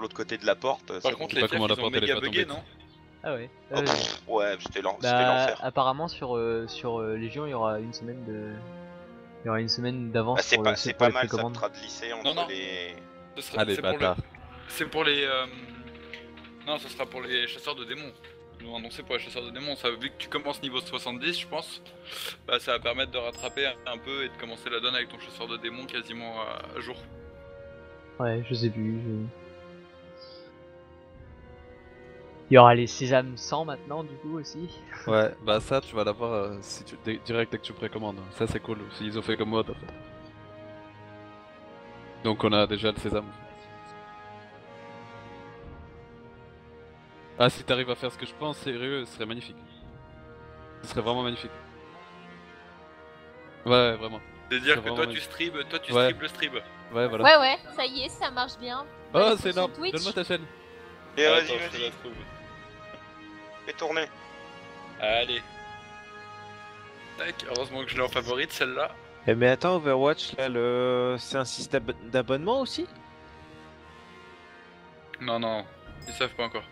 l'autre côté de la porte. Par contre, les comment la pierres, ils ont porte, elle est méga pas bugué, tombée. non? Ah ouais. Oh, ouais, c'était Bah, l'enfer. apparemment sur Légion, il y aura une semaine d'avance Bah, pour, c'est pour pas les mal, ça précommandes. fera de lycée entre Non. les... Allez, bâtard. C'est pour les... Non, ce sera pour les chasseurs de démons. Ils ont annoncé pour les chasseurs de démons. Ça, vu que tu commences niveau 70, je pense, bah, ça va permettre de rattraper un peu et de commencer la donne avec ton chasseur de démons quasiment à jour. Ouais, je sais plus. Il y aura les sésames 100 maintenant, du coup, aussi. Ouais, bah ça, tu vas l'avoir si tu... direct dès que tu précommandes. Ça, c'est cool. Ils ont fait comme mode, en fait. Donc on a déjà le sésame. Ah, si t'arrives à faire ce que je pense, sérieux, ce serait magnifique. Ce serait vraiment magnifique. Ouais, vraiment. C'est-à-dire que toi, tu stribes le strib. Ouais, voilà. Ouais, ça y est, ça marche bien. Oh, Sur c'est énorme. Twitch. Donne-moi ta chaîne. Et Attends, vas-y, je te la trouve. fais tourner. Allez. Tac, heureusement que je l'ai en favorite, celle-là. Eh mais attends, Overwatch, là, c'est un système d'abonnement aussi? Non, ils savent pas encore.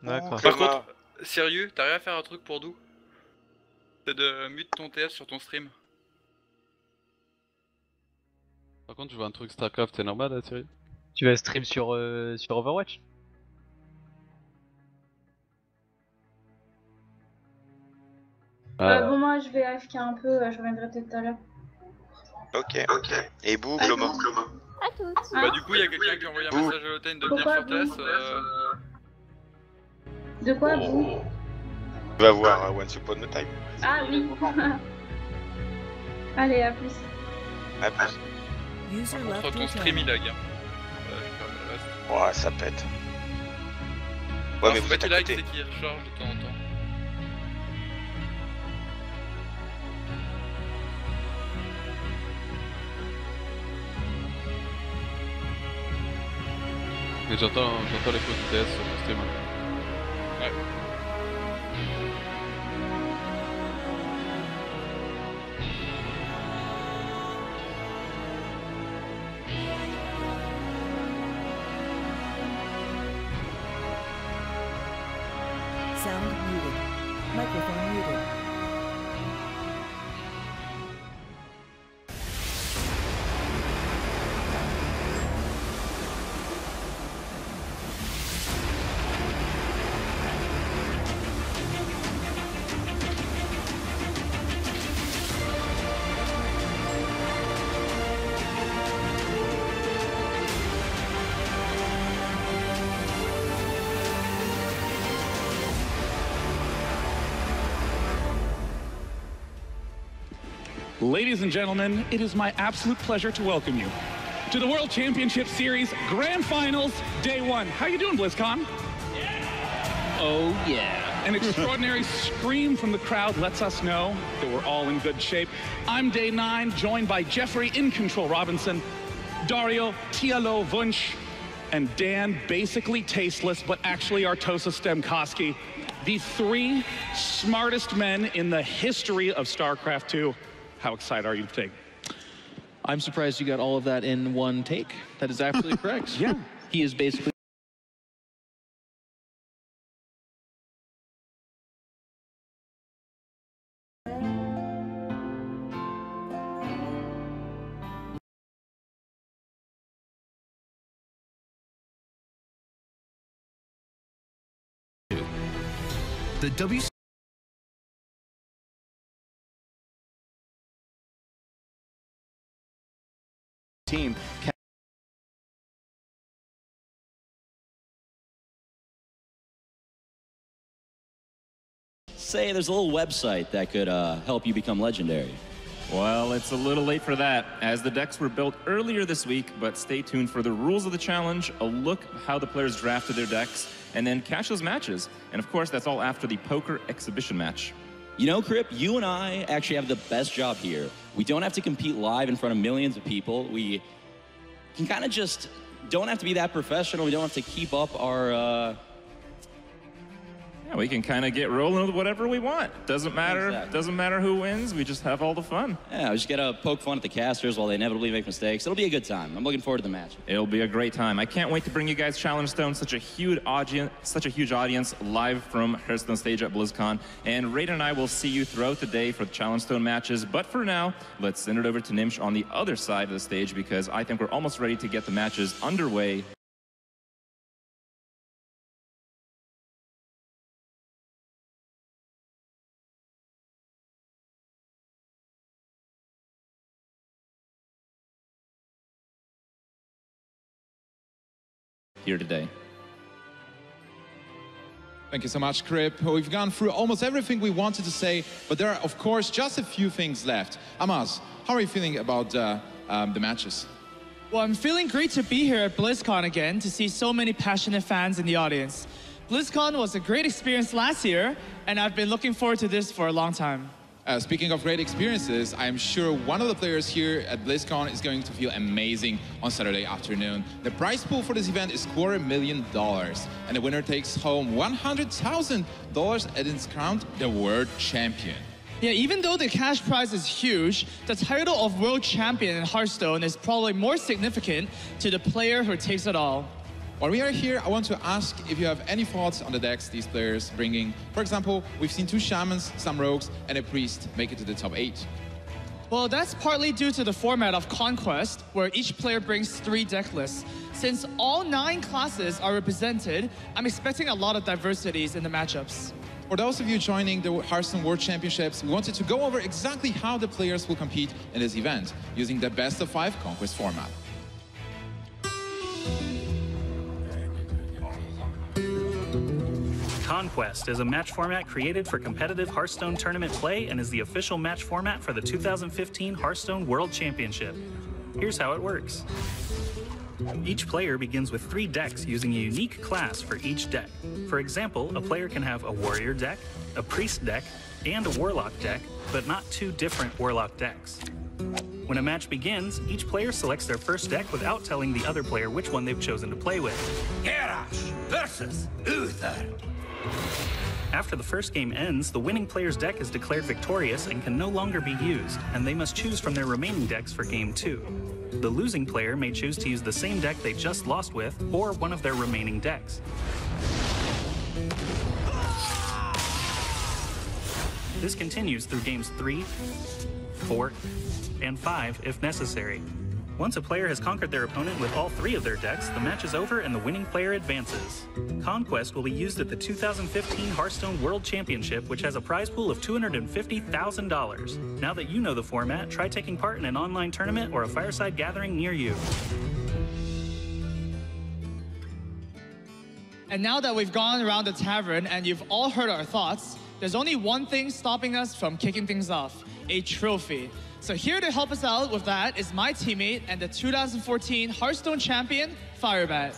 D'accord. Par contre, sérieux, t'arrives à faire un truc pour nous? C'est de mute ton TS sur ton stream. Par contre, je vois un truc StarCraft, c'est normal, là, sérieux? Tu vas stream sur Overwatch? Bon, moi je vais AFK un peu, je reviendrai peut-être tout à l'heure. Ok. Et Bou, Gloma. À toutes. Bah du coup, il y a quelqu'un qui a envoyé un message à l'Oten de venir sur TS. De quoi, vous? Tu vas voir Once Upon a Time. Ah oui. Allez, à plus. À plus. Par contre, ton stream il lag. Hein. Je ferme le reste. Ouais, ça pète. Ouais, Non, mais c'est vous pas êtes à qu'il lag, côté. c'est qu'il recharge de temps en temps. Mais j'entends les fautes du TS sur mon stream. Ouais. Sound muted. Microphone muted. Ladies and gentlemen, it is my absolute pleasure to welcome you to the World Championship Series Grand Finals, Day 1. How you doing, Blizzcon? Oh, yeah. An extraordinary scream from the crowd lets us know that we're all in good shape. I'm Day 9, joined by Jeffrey In Control Robinson, Dario Tialo Wunsch, and Dan Basically Tasteless, but actually Artosa Stemkoski, the three smartest men in the history of StarCraft 2. How excited are you to take? I'm surprised you got all of that in one take. That is absolutely correct. Yeah. He is basically... The WC team say there's a little website that could help you become legendary. Well, it's a little late for that, as the decks were built earlier this week, but stay tuned for the rules of the challenge, a look at how the players drafted their decks, and then catch those matches. And of course, that's all after the poker exhibition match. You know, Crip, you and I actually have the best job here. We don't have to compete live in front of millions of people. We can kind of just don't have to be that professional. We don't have to keep up our... Yeah, we can kind of get rolling with whatever we want. Doesn't matter. Exactly. Doesn't matter who wins. We just have all the fun. Yeah, we just gotta poke fun at the casters while they inevitably make mistakes. It'll be a good time. I'm looking forward to the match. It'll be a great time. I can't wait to bring you guys Challenge Stone, such a huge audience live from Hearthstone stage at Blizzcon. And Raiden and I will see you throughout the day for the Challenge Stone matches. But for now, let's send it over to Nimsh on the other side of the stage because I think we're almost ready to get the matches underway. Here today. Thank you so much, Crip. We've gone through almost everything we wanted to say, but there are, of course, just a few things left. Amaz, how are you feeling about the matches? Well, I'm feeling great to be here at BlizzCon again to see so many passionate fans in the audience. BlizzCon was a great experience last year, and I've been looking forward to this for a long time. Speaking of great experiences, I'm sure one of the players here at BlizzCon is going to feel amazing on Saturday afternoon. The prize pool for this event is $250,000, and the winner takes home $100,000 and is crowned the world champion. Yeah, even though the cash prize is huge, the title of world champion in Hearthstone is probably more significant to the player who takes it all. While we are here, I want to ask if you have any thoughts on the decks these players bringing. For example, we've seen 2 shamans, some rogues, and a priest make it to the top 8. Well, that's partly due to the format of Conquest, where each player brings 3 deck lists. Since all 9 classes are represented, I'm expecting a lot of diversities in the matchups. For those of you joining the Hearthstone World Championships, we wanted to go over exactly how the players will compete in this event, using the best-of-5 Conquest format. Conquest is a match format created for competitive Hearthstone tournament play and is the official match format for the 2015 Hearthstone World Championship. Here's how it works. Each player begins with 3 decks using a unique class for each deck. For example, a player can have a warrior deck, a priest deck, and a warlock deck, but not 2 different warlock decks. When a match begins, each player selects their first deck without telling the other player which one they've chosen to play with. Garrosh versus Uther. After the first game ends, the winning player's deck is declared victorious and can no longer be used, and they must choose from their remaining decks for Game 2. The losing player may choose to use the same deck they just lost with, or one of their remaining decks. This continues through Games 3, 4, and 5 if necessary. Once a player has conquered their opponent with all 3 of their decks, the match is over and the winning player advances. Conquest will be used at the 2015 Hearthstone World Championship, which has a prize pool of $250,000. Now that you know the format, try taking part in an online tournament or a fireside gathering near you. And now that we've gone around the tavern and you've all heard our thoughts, there's only one thing stopping us from kicking things off: a trophy. So here to help us out with that is my teammate and the 2014 Hearthstone champion, Firebat.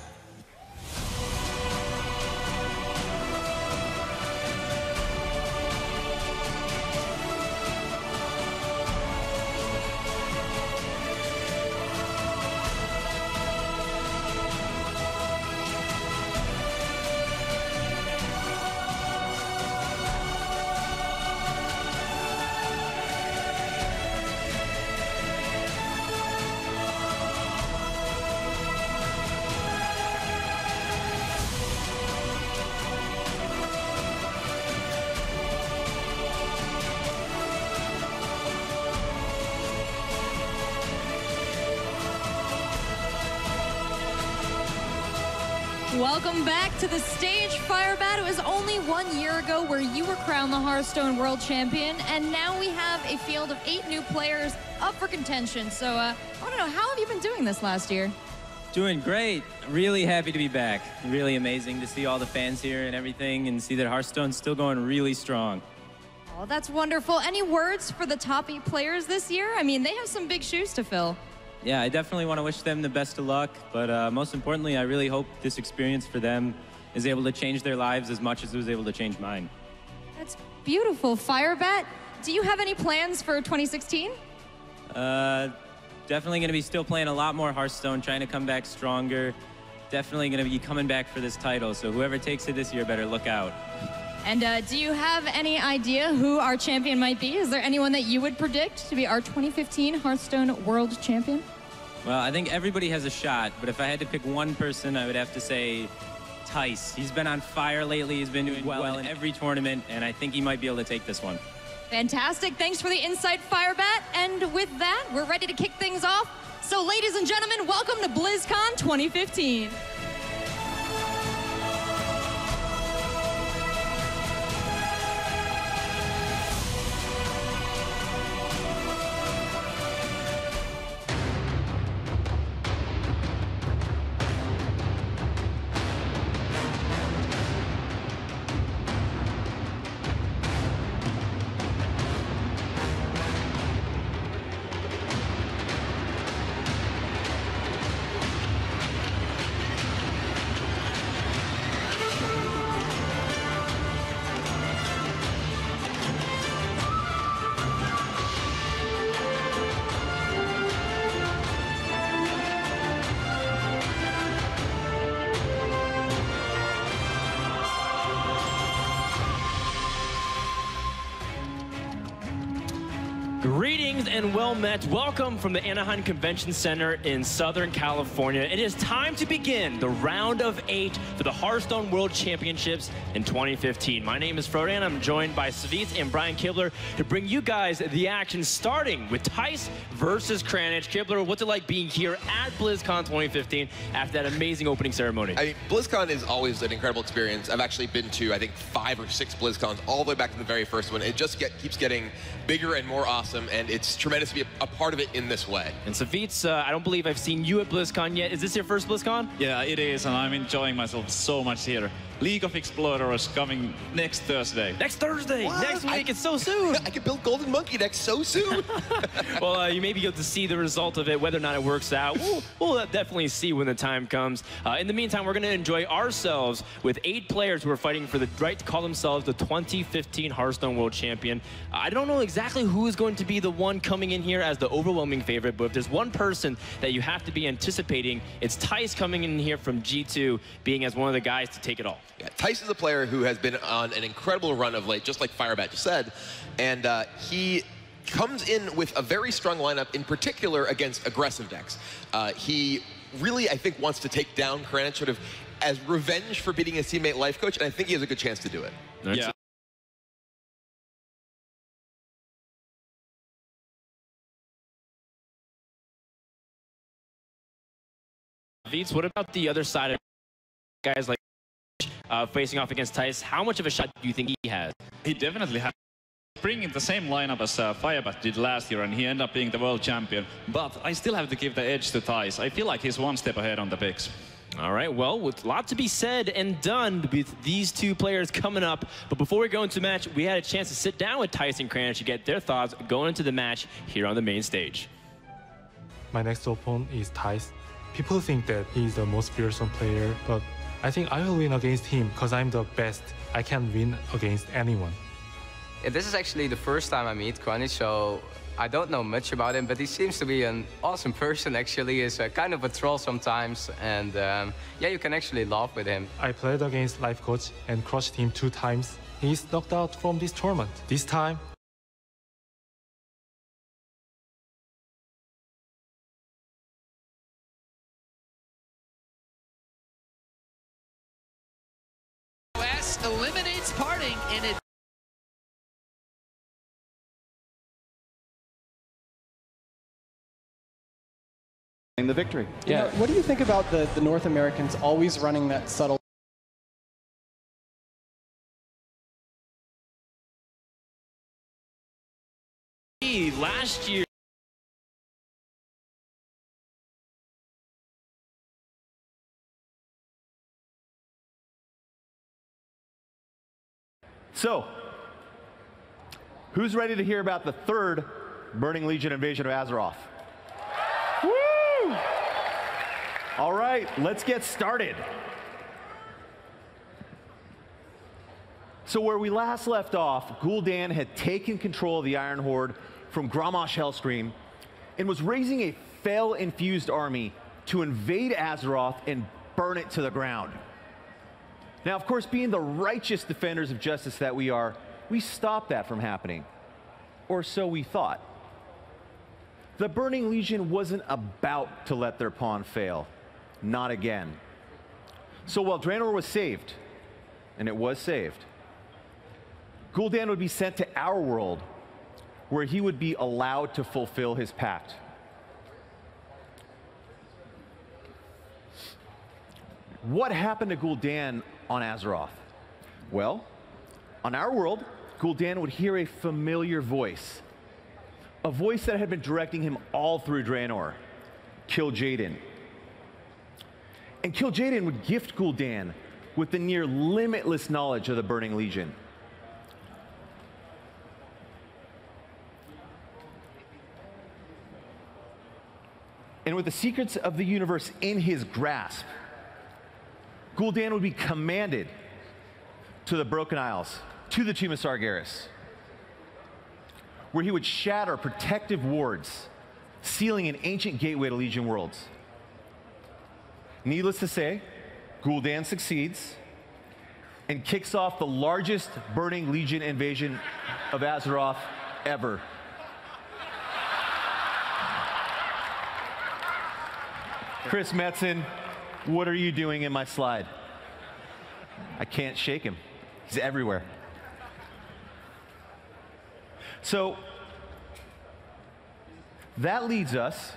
Welcome back to the stage, Firebat. It was only 1 year ago where you were crowned the Hearthstone World Champion, and now we have a field of 8 new players up for contention. So I want to know, how have you been doing this last year? Doing great. Really happy to be back. Really amazing to see all the fans here and everything, and see that Hearthstone's still going really strong. Oh, that's wonderful. Any words for the top 8 players this year? I mean, they have some big shoes to fill. Yeah, I definitely want to wish them the best of luck, but most importantly, I really hope this experience for them is able to change their lives as much as it was able to change mine. That's beautiful. Firebat, do you have any plans for 2016? Definitely going to be still playing a lot more Hearthstone, trying to come back stronger. Definitely going to be coming back for this title, so whoever takes it this year better look out. And do you have any idea who our champion might be? Is there anyone that you would predict to be our 2015 Hearthstone World Champion? Well, I think everybody has a shot, but if I had to pick one person, I would have to say Tice. He's been on fire lately. He's been doing well in every tournament, and I think he might be able to take this one. Fantastic. Thanks for the insight, Firebat. And with that, we're ready to kick things off. So, ladies and gentlemen, welcome to Blizzcon 2015. Greetings and well met. Welcome from the Anaheim Convention Center in Southern California. It is time to begin the round of 8 for the Hearthstone World Championships in 2015. My name is Frodo and I'm joined by Savitz and Brian Kibler to bring you guys the action, starting with Tice versus Kranich. Kibler, what's it like being here at BlizzCon 2015 after that amazing opening ceremony? I mean, BlizzCon is always an incredible experience. I've actually been to, I think, 5 or 6 BlizzCons all the way back to the very first one. It just keeps getting bigger and more awesome, and it's tremendous to be a part of it in this way. And Savitz, I don't believe I've seen you at BlizzCon yet. Is this your first BlizzCon? Yeah, it is, and I'm enjoying myself so much here. League of Explorers coming next Thursday. Next Thursday? What? Next week? It's so soon. I can build Golden Monkey decks so soon. Well, you may be able to see the result of it, whether or not it works out. We'll definitely see when the time comes. In the meantime, we're going to enjoy ourselves with 8 players who are fighting for the right to call themselves the 2015 Hearthstone World Champion. I don't know exactly who is going to be the one coming in here as the overwhelming favorite, but if there's one person that you have to be anticipating, it's Tice coming in here from G2, being as one of the guys to take it all. Yeah, Tice is a player who has been on an incredible run of late, just like Firebat just said, and he comes in with a very strong lineup, in particular against aggressive decks. He really, I think, wants to take down Kranich sort of as revenge for beating his teammate Life Coach, and I think he has a good chance to do it. Yeah. Vitz, what about the other side of guys like facing off against Tice? How much of a shot do you think he has? He definitely has. Bringing the same lineup as Firebat did last year, and he ended up being the world champion. But I still have to give the edge to Tice. I feel like he's one step ahead on the picks. All right, well, with a lot to be said and done with these 2 players coming up. But before we go into the match, we had a chance to sit down with Tice and Kranich to get their thoughts going into the match here on the main stage. My next opponent is Tice. People think that he's the most fearsome player, but I think I will win against him because I'm the best. I can win against anyone. Yeah, this is actually the first time I meet Kranich, so I don't know much about him, but he seems to be an awesome person, actually. He's kind of a troll sometimes, and yeah, you can actually laugh with him. I played against Life Coach and crushed him 2 times. He's knocked out from this tournament. This time, eliminates Parting in it. The victory. Yeah. What do you think about the North Americans always running that subtle? Last year. So, who's ready to hear about the 3rd Burning Legion invasion of Azeroth? Woo! All right, let's get started. So where we last left off, Gul'dan had taken control of the Iron Horde from Grommash Hellscream and was raising a Fel-infused army to invade Azeroth and burn it to the ground. Now, of course, being the righteous defenders of justice that we are, we stopped that from happening. Or so we thought. The Burning Legion wasn't about to let their pawn fail. Not again. So while Draenor was saved, and it was saved, Gul'dan would be sent to our world, where he would be allowed to fulfill his pact. What happened to Gul'dan on Azeroth? Well, on our world, Gul'dan would hear a familiar voice. A voice that had been directing him all through Draenor. Kil'jaeden. And Kil'jaeden would gift Gul'dan with the near limitless knowledge of the Burning Legion. And with the secrets of the universe in his grasp, Gul'dan would be commanded to the Broken Isles, to the Tomb of Sargeras, where he would shatter protective wards, sealing an ancient gateway to Legion worlds. Needless to say, Gul'dan succeeds and kicks off the largest Burning Legion invasion of Azeroth ever. Chris Metzen, what are you doing in my slide? I can't shake him. He's everywhere. So that leads us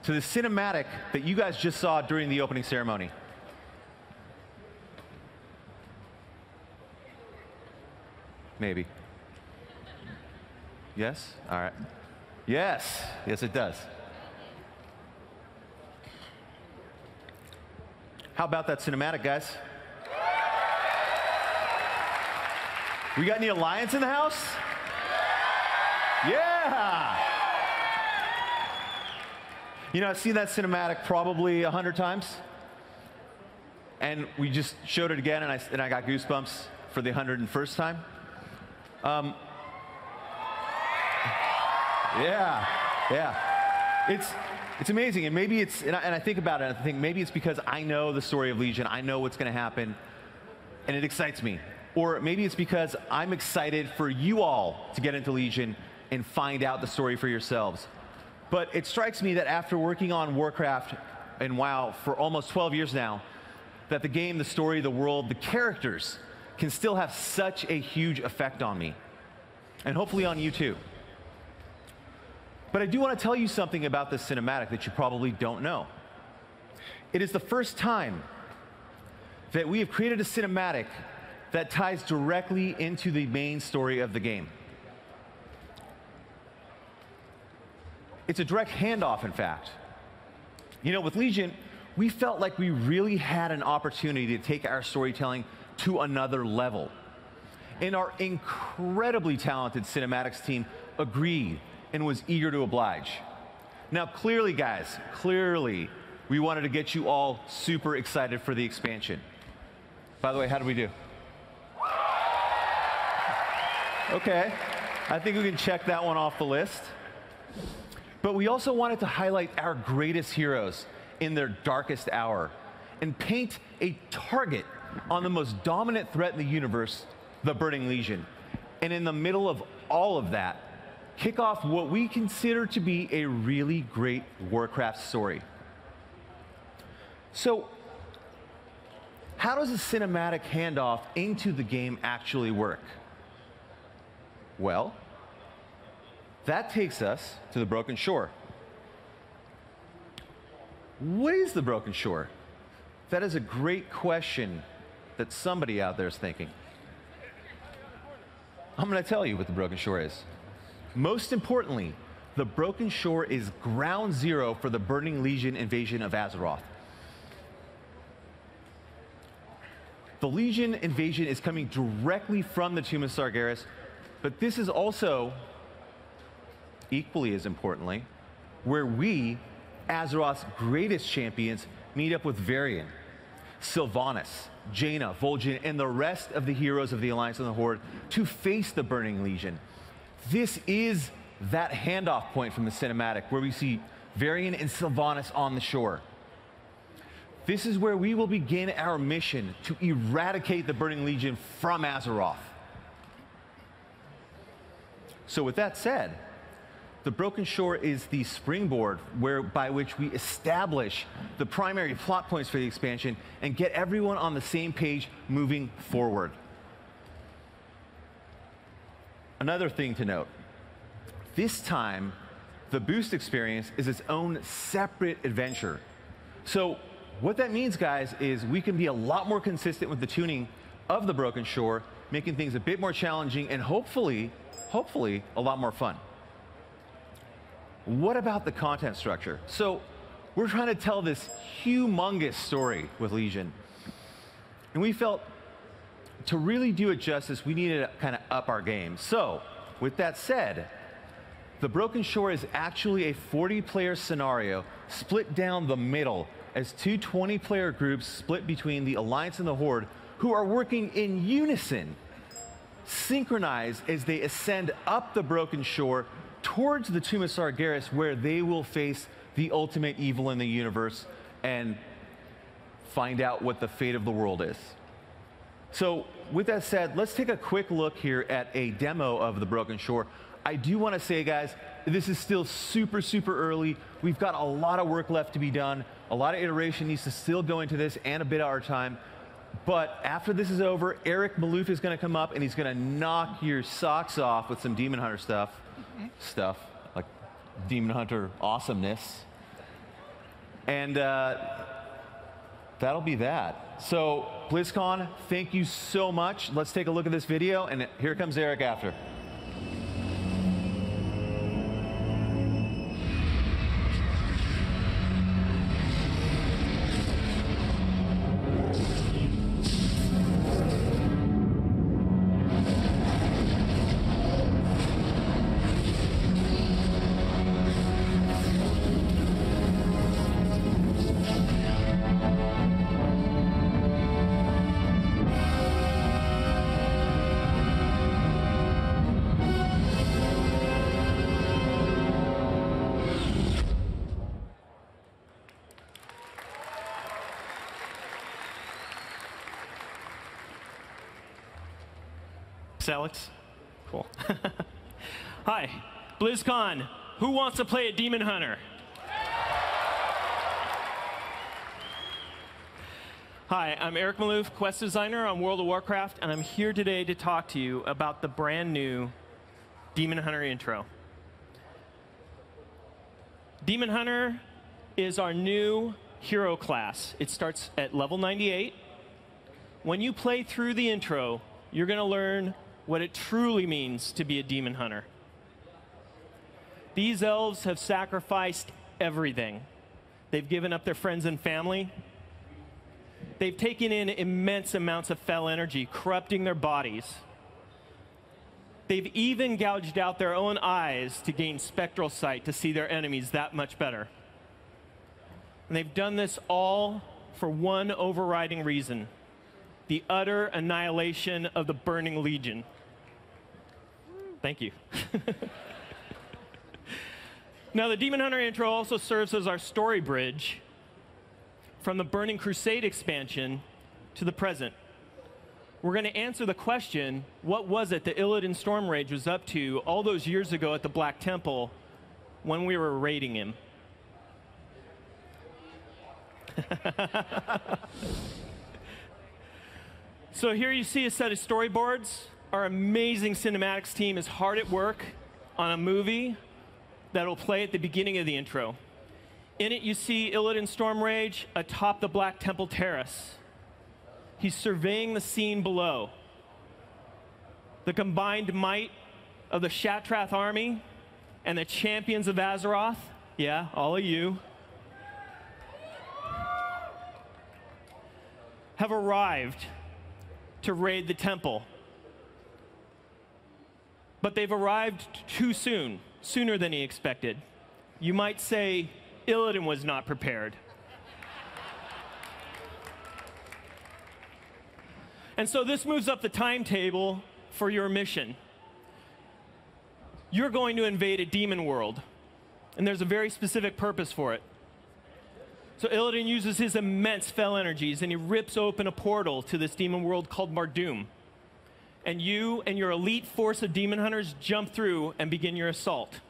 to the cinematic that you guys just saw during the opening ceremony. Maybe. Yes? All right. Yes. Yes, it does. How about that cinematic, guys? We got any Alliance in the house? Yeah! You know, I've seen that cinematic probably 100 times. And we just showed it again, and I got goosebumps for the 101st time. Yeah. It's amazing, and maybe it's, and I think about it, and I think maybe it's because I know the story of Legion, I know what's going to happen, and it excites me. Or maybe it's because I'm excited for you all to get into Legion and find out the story for yourselves. But it strikes me that after working on Warcraft and WoW for almost 12 years now, that the game, the story, the world, the characters can still have such a huge effect on me. And hopefully on you too. But I do want to tell you something about this cinematic that you probably don't know. It is the first time that we have created a cinematic that ties directly into the main story of the game. It's a direct handoff, in fact. You know, with Legion, we felt like we really had an opportunity to take our storytelling to another level. And our incredibly talented cinematics team agreed and was eager to oblige. Now, clearly, guys, clearly, we wanted to get you all super excited for the expansion. By the way, how did we do? Okay, I think we can check that one off the list. But we also wanted to highlight our greatest heroes in their darkest hour and paint a target on the most dominant threat in the universe, the Burning Legion. And in the middle of all of that, kick off what we consider to be a really great Warcraft story. So, how does a cinematic handoff into the game actually work? Well, that takes us to the Broken Shore. What is the Broken Shore? That is a great question that somebody out there is thinking. I'm going to tell you what the Broken Shore is. Most importantly, the Broken Shore is ground zero for the Burning Legion invasion of Azeroth. The Legion invasion is coming directly from the Tomb of Sargeras, but this is also, equally as importantly, where we, Azeroth's greatest champions, meet up with Varian. Sylvanas, Jaina, Vol'jin, and the rest of the heroes of the Alliance and the Horde to face the Burning Legion. This is that handoff point from the cinematic where we see Varian and Sylvanas on the shore. This is where we will begin our mission to eradicate the Burning Legion from Azeroth. So with that said, the Broken Shore is the springboard by which we establish the primary plot points for the expansion and get everyone on the same page moving forward. Another thing to note, this time, the boost experience is its own separate adventure. So what that means, guys, is we can be a lot more consistent with the tuning of the Broken Shore, making things a bit more challenging and hopefully a lot more fun. What about the content structure? So we're trying to tell this humongous story with Legion. And we felt to really do it justice, we needed to kind of up our game. So with that said, the Broken Shore is actually a 40-player scenario split down the middle as two 20-player groups split between the Alliance and the Horde who are working in unison, synchronized as they ascend up the Broken Shore towards the Tomb of Sargeras, where they will face the ultimate evil in the universe and find out what the fate of the world is. So with that said, let's take a quick look here at a demo of the Broken Shore. I do want to say, guys, this is still super, super early. We've got a lot of work left to be done. A lot of iteration needs to still go into this and a bit of our time. But after this is over, Eric Maloof is going to come up and he's going to knock your socks off with some Demon Hunter stuff like Demon Hunter awesomeness. And that'll be that. So BlizzCon, thank you so much. Let's take a look at this video, and here comes Eric after. Alex? Cool. Hi, BlizzCon. Who wants to play a Demon Hunter? Hi, I'm Eric Maloof, quest designer on World of Warcraft, and I'm here today to talk to you about the brand new Demon Hunter intro. Demon Hunter is our new hero class. It starts at level 98. When you play through the intro, you're going to learn what it truly means to be a demon hunter. These elves have sacrificed everything. They've given up their friends and family. They've taken in immense amounts of fell energy, corrupting their bodies. They've even gouged out their own eyes to gain spectral sight to see their enemies that much better. And they've done this all for one overriding reason: the utter annihilation of the Burning Legion. Thank you. Now, the Demon Hunter intro also serves as our story bridge from the Burning Crusade expansion to the present. We're going to answer the question, what was it that Illidan Stormrage was up to all those years ago at the Black Temple when we were raiding him? So here you see a set of storyboards. Our amazing cinematics team is hard at work on a movie that will play at the beginning of the intro. In it, you see Illidan Stormrage atop the Black Temple Terrace. He's surveying the scene below. The combined might of the Shatrath army and the champions of Azeroth, yeah, all of you, have arrived to raid the temple. But they've arrived too soon, sooner than he expected. You might say Illidan was not prepared. And so this moves up the timetable for your mission. You're going to invade a demon world, and there's a very specific purpose for it. So Illidan uses his immense fel energies, and he rips open a portal to this demon world called Mardoom. And you and your elite force of demon hunters jump through and begin your assault.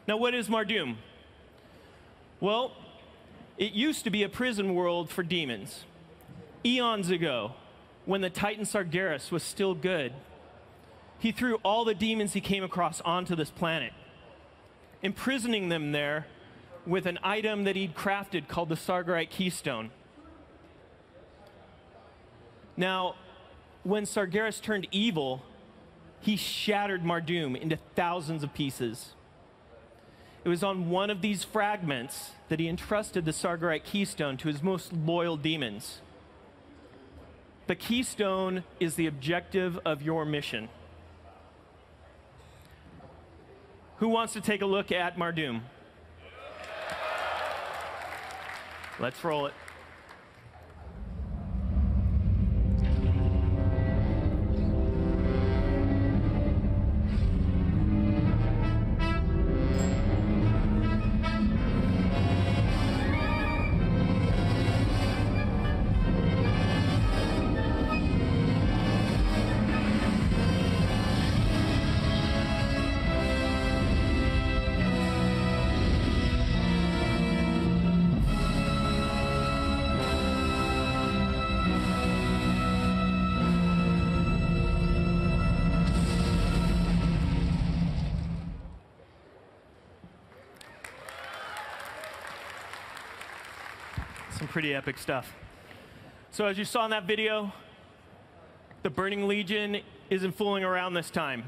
Now, what is Mardoom? Well, it used to be a prison world for demons. Eons ago, when the Titan Sargeras was still good, he threw all the demons he came across onto this planet, imprisoning them there with an item that he'd crafted called the Sargerite Keystone. Now, when Sargeras turned evil, he shattered Mardoom into thousands of pieces. It was on one of these fragments that he entrusted the Sargerite Keystone to his most loyal demons. The Keystone is the objective of your mission. Who wants to take a look at Mardoom? Let's roll it. Some pretty epic stuff. So as you saw in that video, the Burning Legion isn't fooling around this time.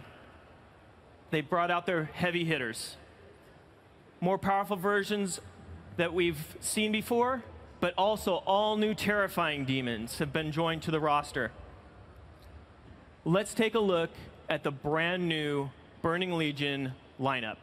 They brought out their heavy hitters. More powerful versions that we've seen before, but also all new terrifying demons have been joined to the roster. Let's take a look at the brand new Burning Legion lineup.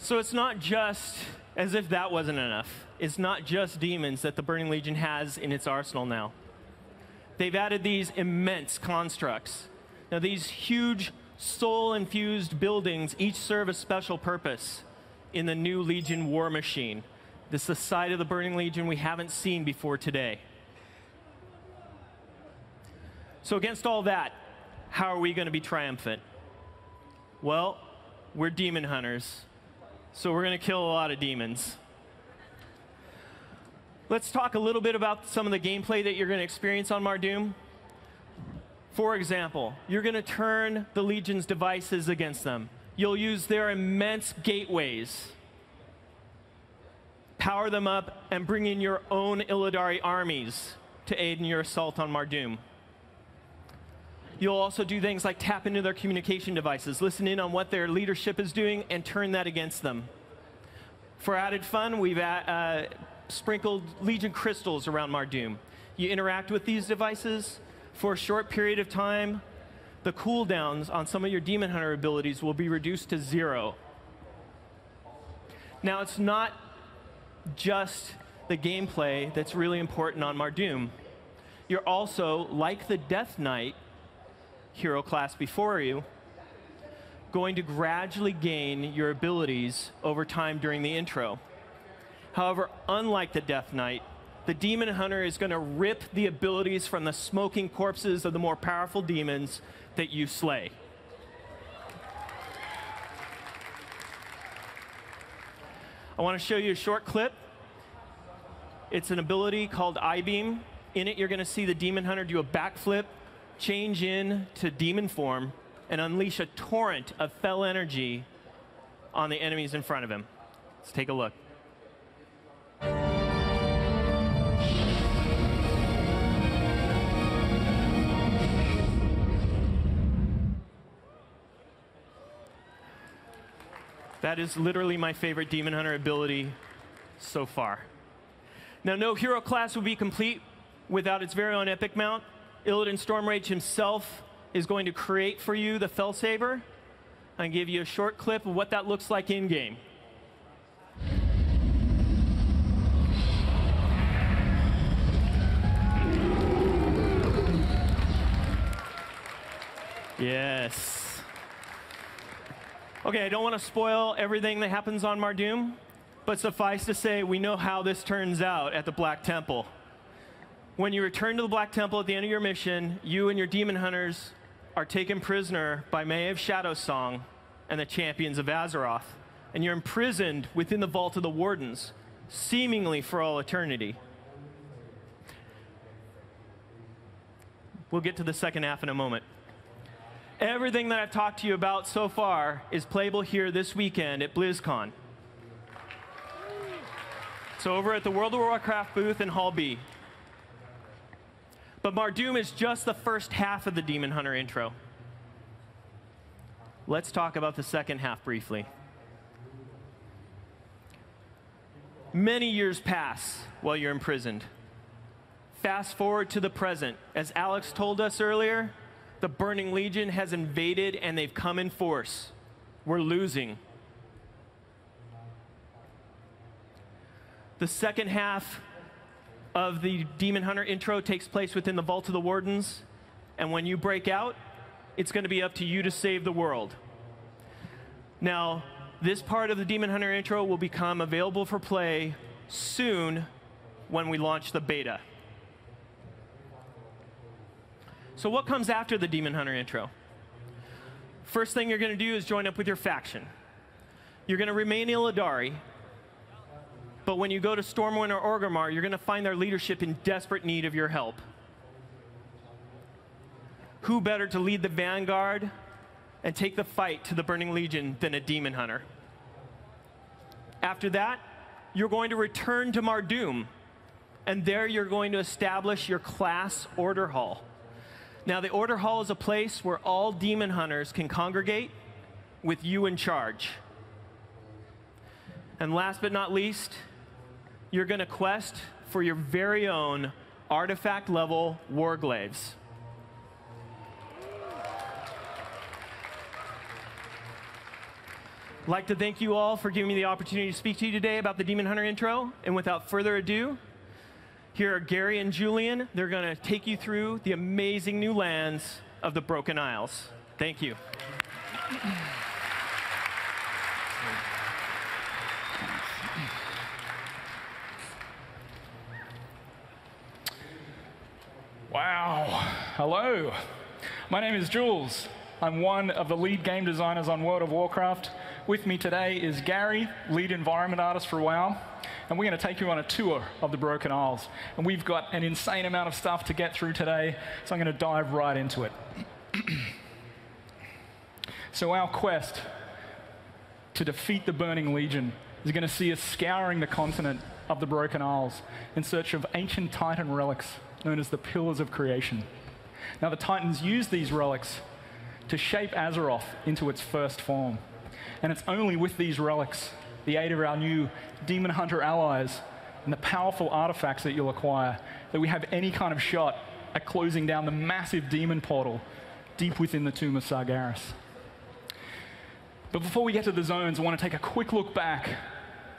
So it's not just, as if that wasn't enough, it's not just demons that the Burning Legion has in its arsenal now. They've added these immense constructs. Now these huge soul-infused buildings each serve a special purpose in the new Legion war machine. This is the side of the Burning Legion we haven't seen before today. So against all that, how are we going to be triumphant? Well, we're demon hunters. So we're going to kill a lot of demons. Let's talk a little bit about some of the gameplay that you're going to experience on Mardoom. For example, you're going to turn the Legion's devices against them. You'll use their immense gateways, power them up, and bring in your own Illidari armies to aid in your assault on Mardoom. You'll also do things like tap into their communication devices, listen in on what their leadership is doing, and turn that against them. For added fun, we've sprinkled Legion crystals around Mardoom. You interact with these devices for a short period of time. The cooldowns on some of your Demon Hunter abilities will be reduced to 0. Now, it's not just the gameplay that's really important on Mardoom. You're also, like the Death Knight hero class before you, going to gradually gain your abilities over time during the intro. However, unlike the Death Knight, the Demon Hunter is going to rip the abilities from the smoking corpses of the more powerful demons that you slay. I want to show you a short clip. It's an ability called I-Beam. In it, you're going to see the Demon Hunter do a backflip, change into demon form, and unleash a torrent of fell energy on the enemies in front of him. Let's take a look. That is literally my favorite Demon Hunter ability so far. Now, no hero class would be complete without its very own epic mount. Illidan Stormrage himself is going to create for you the Fell Saber and give you a short clip of what that looks like in-game. Yes. Okay, I don't want to spoil everything that happens on Mardoom, but suffice to say, we know how this turns out at the Black Temple. When you return to the Black Temple at the end of your mission, you and your demon hunters are taken prisoner by Maiev Shadowsong and the champions of Azeroth, and you're imprisoned within the Vault of the Wardens, seemingly for all eternity. We'll get to the second half in a moment. Everything that I've talked to you about so far is playable here this weekend at Blizzcon. So over at the World of Warcraft booth in Hall B. But Mardoom is just the first half of the Demon Hunter intro. Let's talk about the second half briefly. Many years pass while you're imprisoned. Fast forward to the present. As Alex told us earlier, the Burning Legion has invaded and they've come in force. We're losing. The second half of the Demon Hunter intro takes place within the Vault of the Wardens, and when you break out, it's going to be up to you to save the world. Now, this part of the Demon Hunter intro will become available for play soon when we launch the beta. So what comes after the Demon Hunter intro? First thing you're going to do is join up with your faction. You're going to remain Illidari, but when you go to Stormwind or Orgrimmar, you're going to find their leadership in desperate need of your help. Who better to lead the vanguard and take the fight to the Burning Legion than a Demon Hunter? After that, you're going to return to Mardoom, and there you're going to establish your class Order Hall. Now, the Order Hall is a place where all Demon Hunters can congregate with you in charge. And last but not least, you're going to quest for your very own artifact-level Warglaives. I'd like to thank you all for giving me the opportunity to speak to you today about the Demon Hunter intro. And without further ado, here are Gary and Julian. They're going to take you through the amazing new lands of the Broken Isles. Thank you. Wow. Hello. My name is Jules. I'm one of the lead game designers on World of Warcraft. With me today is Gary, lead environment artist for WoW. And we're going to take you on a tour of the Broken Isles. And we've got an insane amount of stuff to get through today, so I'm going to dive right into it. So our quest to defeat the Burning Legion is going to see us scouring the continent of the Broken Isles in search of ancient Titan relics known as the Pillars of Creation. Now, the Titans used these relics to shape Azeroth into its first form. And it's only with these relics, the aid of our new Demon Hunter allies, and the powerful artifacts that you'll acquire, that we have any kind of shot at closing down the massive demon portal deep within the Tomb of Sargeras. But before we get to the zones, I want to take a quick look back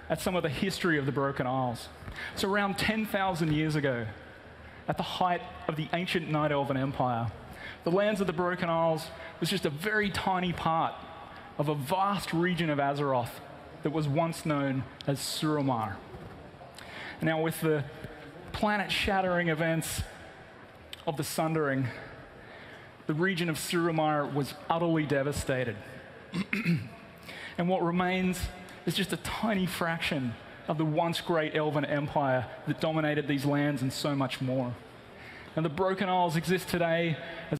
at some of the history of the Broken Isles. So around 10,000 years ago, at the height of the ancient Night Elven Empire, the lands of the Broken Isles was just a very tiny part of a vast region of Azeroth that was once known as Suramar. Now, with the planet-shattering events of the Sundering, the region of Suramar was utterly devastated. And what remains is just a tiny fraction of the once great Elven Empire that dominated these lands and so much more. And the Broken Isles exist today as